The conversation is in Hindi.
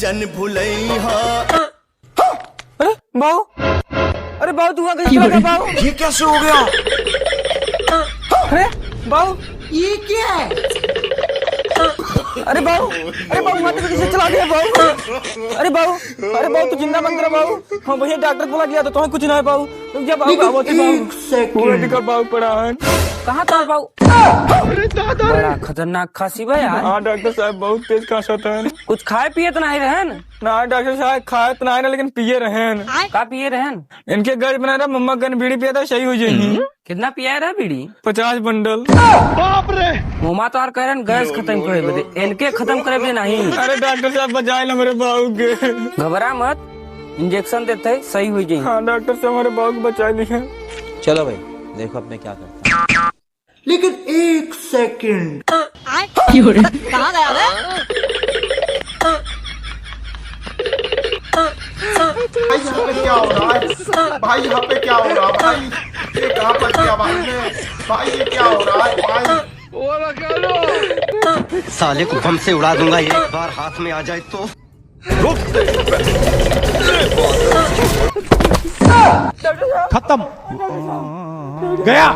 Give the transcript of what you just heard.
जन भुलैया। अरे बाऊ, अरे बाऊ तू कैसे चला गया बाऊ? ये कैसे हो गया? अरे बाऊ, ये क्या है? अरे बाऊ माथे पे कैसे चला गया बाऊ? अरे बाऊ तू जिंदा बंद कर बाऊ। हाँ भैया डॉक्टर बोला गया तो तुम्हें कुछ ना है बाऊ। तुम क्या बाऊ बाऊ बाऊ पड़ा है कहाँ था बाऊ? बड़ा खतरनाक खांसी बा यार। हाँ डॉक्टर साहब बहुत तेज खांसता है। कुछ खाए पिए तो नहीं रहन? ना डॉक्टर साहब खाए तो नहीं लेकिन पिए रहन। का पिए रहन? इनके घर बना रहा मम्मा गन बीड़ी पिया था सही हो जाएगी। कितना पिया रहा बीड़ी? 50 बंडल। बाप रे मुमा तो कह रहे गैस खत्म करे बदे इनके खत्म करे बदे नहीं। अरे डॉक्टर साहब बचाए ना मेरे बाबू के। घबरा मत, इंजेक्शन देते सही हो जाएगी। हाँ डॉक्टर साहब हमारे बाबू को बचा लिया। चलो भाई देखो अब मैं क्या करता हूँ। लेकिन 1 सेकंड। कहाँ गया वे? भाई यहाँ पे क्या हो रहा है? भाई यहाँ पे क्या हो रहा है? भाई ये कहाँ पर किया भाई ने? भाई ये क्या हो रहा है भाई? साले को बम से उड़ा दूंगा एक बार हाथ में आ जाए तो। खत्म गया।